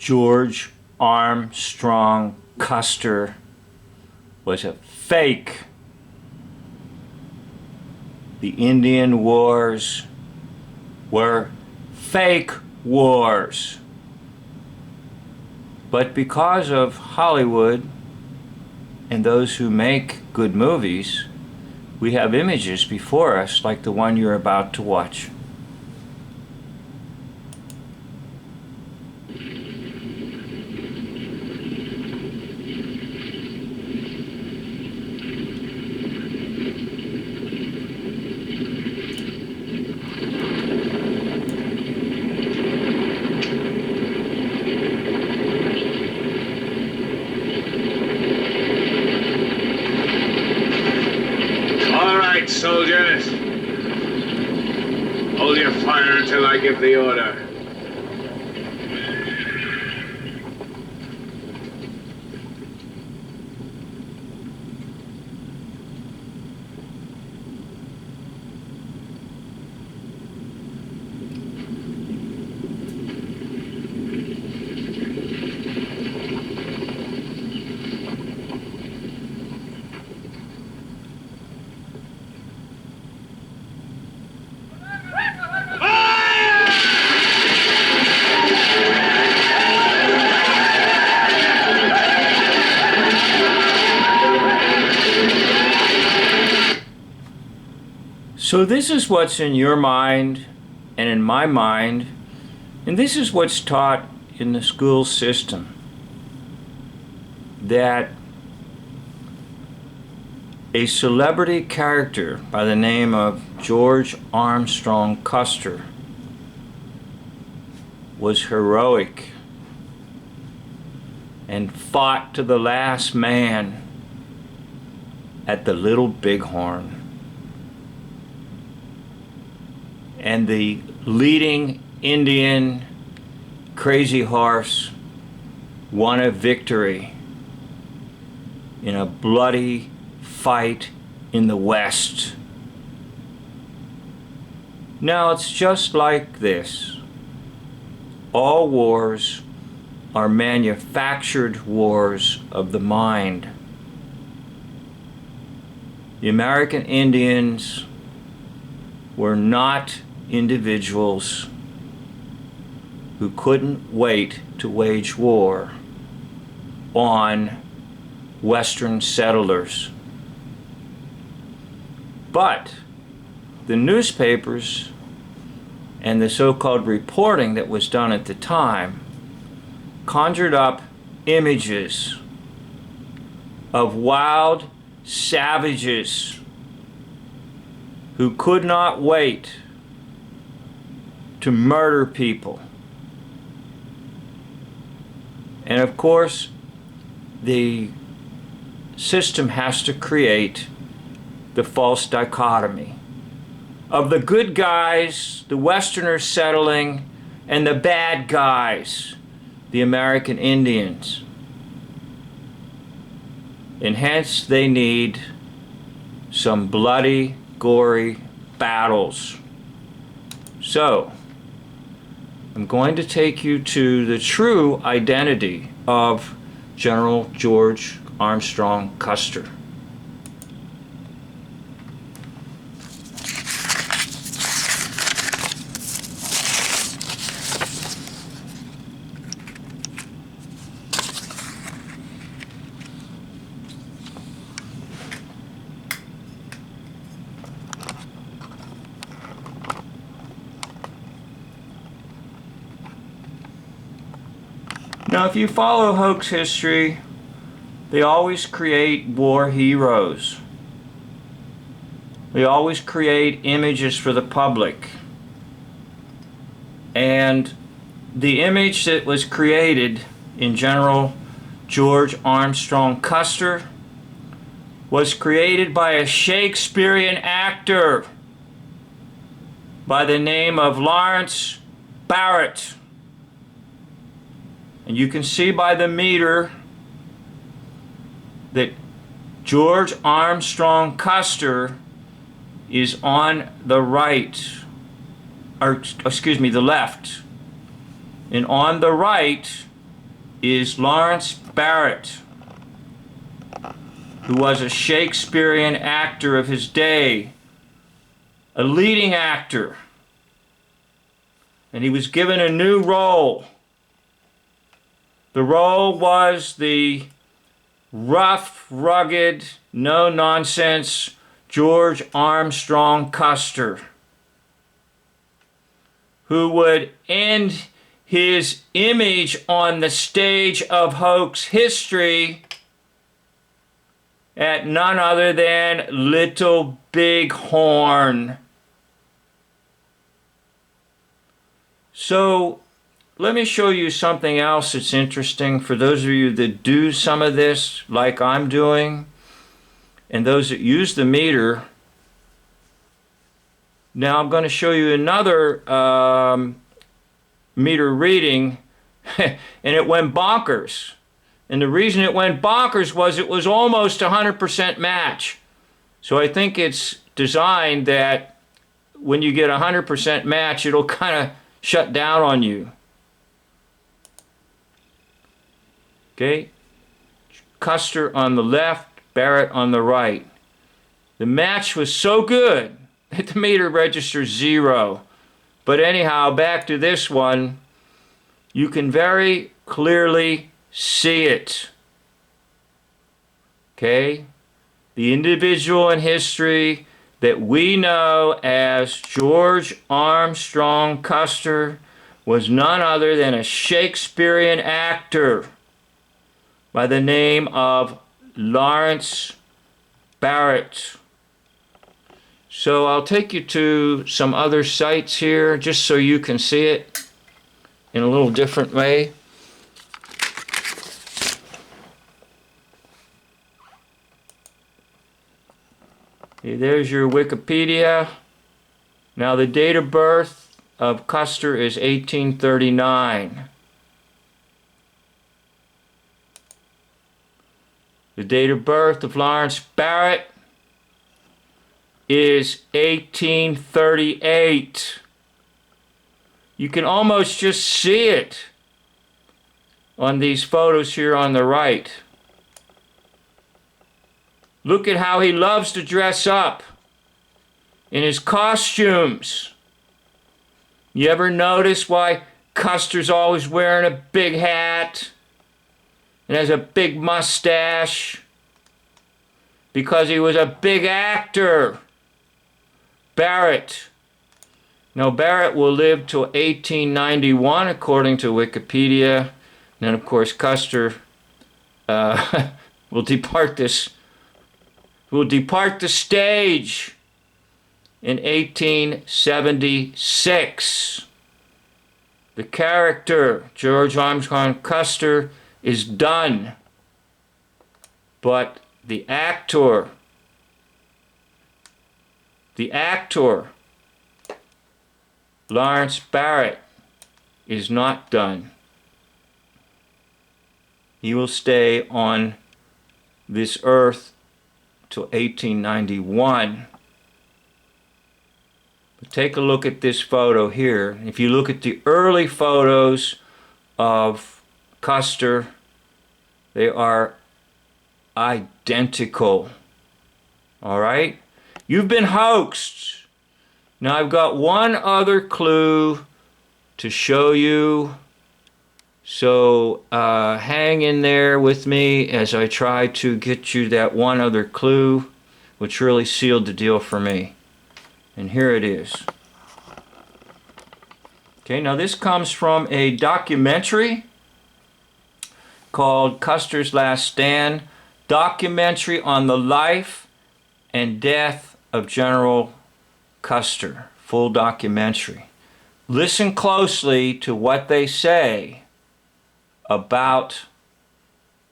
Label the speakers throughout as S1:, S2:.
S1: George Armstrong Custer was a fake. The Indian wars were fake wars. But because of Hollywood and those who make good movies, we have images before us like the one you're about to watch.
S2: Soldiers, hold your fire until I give the order.
S1: So this is what's in your mind and in my mind, and this is what's taught in the school system, that a celebrity character by the name of George Armstrong Custer was heroic and fought to the last man at the Little Bighorn. And the leading Indian crazy horse won a victory in a bloody fight in the West. Now it's just like this. All wars are manufactured wars of the mind. The American Indians were not individuals who couldn't wait to wage war on Western settlers. But the newspapers and the so-called reporting that was done at the time conjured up images of wild savages who could not wait to murder people. And of course, the system has to create the false dichotomy of the good guys, the Westerners settling, and the bad guys, the American Indians. And hence they need some bloody, gory battles. So, I'm going to take you to the true identity of General George Armstrong Custer. Now, if you follow hoax history, they always create war heroes. They always create images for the public. And the image that was created in General George Armstrong Custer was created by a Shakespearean actor by the name of Lawrence Barrett. And you can see by the meter that George Armstrong Custer is on the right, or excuse me, the left. And on the right is Lawrence Barrett, who was a Shakespearean actor of his day, a leading actor, and he was given a new role. The role was the rough, rugged, no-nonsense George Armstrong Custer, who would end his image on the stage of hoax history at none other than Little Big Horn. So let me show you something else that's interesting for those of you that do some of this like I'm doing, and those that use the meter. Now I'm going to show you another meter reading, and it went bonkers. And the reason it went bonkers was it was almost 100% match. So I think it's designed that when you get 100% match, it'll kind of shut down on you. Okay, Custer on the left, Barrett on the right. The match was so good that the meter registers 0. But anyhow, back to this one, you can very clearly see it. Okay, the individual in history that we know as George Armstrong Custer was none other than a Shakespearean actor by the name of Lawrence Barrett. So I'll take you to some other sites here just so you can see it in a little different way. Okay, there's your Wikipedia. Now the date of birth of Custer is 1839. The date of birth of Lawrence Barrett is 1838. You can almost just see it on these photos here on the right. Look at how he loves to dress up in his costumes. You ever notice why Custer's always wearing a big hat and has a big mustache? Because he was a big actor. Barrett. Now Barrett will live till 1891 according to Wikipedia. And then of course Custer will depart the stage in 1876. The character George Armstrong Custer is done, but the actor Lawrence Barrett is not done. He will stay on this earth till 1891. But take a look at this photo here. If you look at the early photos of Custer, they are identical. All right? You've been hoaxed. Now I've got one other clue to show you. So hang in there with me as I try to get you that one other clue, which really sealed the deal for me. And here it is. Okay, now this comes from a documentary called Custer's Last Stand, documentary on the life and death of General Custer, full documentary. Listen closely to what they say about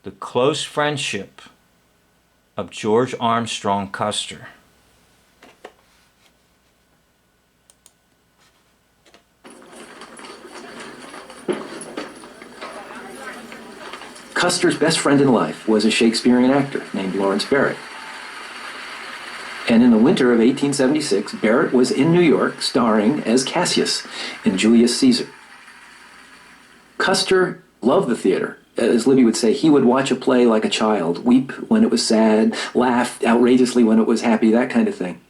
S1: the close friendship of George Armstrong Custer.
S3: Custer's best friend in life was a Shakespearean actor named Lawrence Barrett. And in the winter of 1876, Barrett was in New York starring as Cassius in Julius Caesar. Custer loved the theater as Libby would say, he would watch a play like a child, weep when it was sad, laugh outrageously when it was happy, that kind of thing.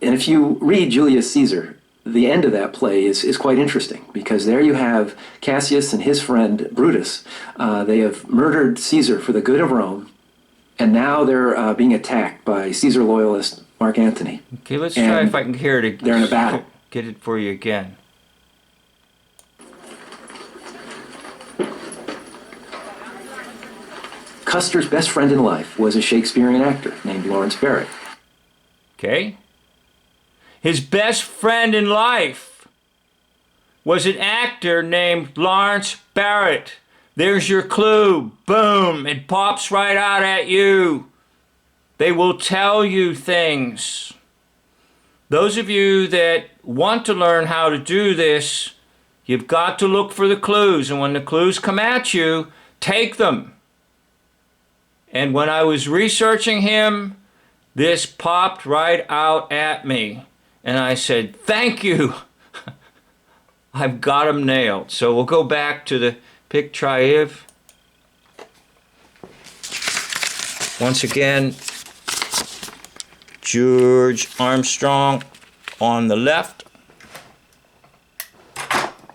S3: And if you read Julius Caesar, the end of that play is quite interesting, because there you have Cassius and his friend Brutus. They have murdered Caesar for the good of Rome, and now they're being attacked by Caesar loyalist Mark Antony.
S1: Okay, let's try if I can hear it again.
S3: They're in a battle.
S1: Get it for you again.
S3: Custer's best friend in life was a Shakespearean actor named Lawrence Barrett.
S1: Okay? His best friend in life was an actor named Lawrence Barrett. There's your clue. Boom. It pops right out at you. They will tell you things. Those of you that want to learn how to do this, you've got to look for the clues. And when the clues come at you, take them. And when I was researching him, this popped right out at me. And I said, thank you. I've got him nailed. So we'll go back to the pic triv. Once again, George Armstrong on the left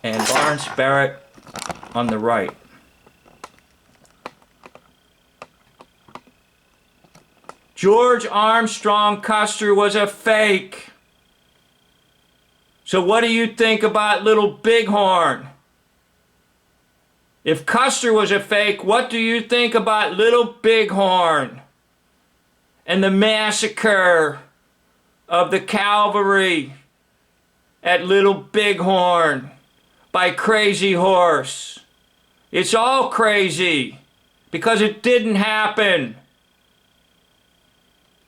S1: and Lawrence Barrett on the right. George Armstrong Custer was a fake. So what do you think about Little Bighorn? If Custer was a fake, what do you think about Little Bighorn and the massacre of the cavalry at Little Bighorn by Crazy Horse? It's all crazy because it didn't happen.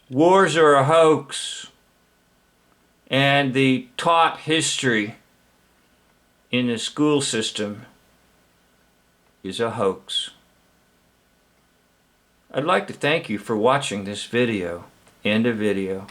S1: Wars are a hoax. And the taught history in the school system is a hoax. I'd like to thank you for watching this video. End of video.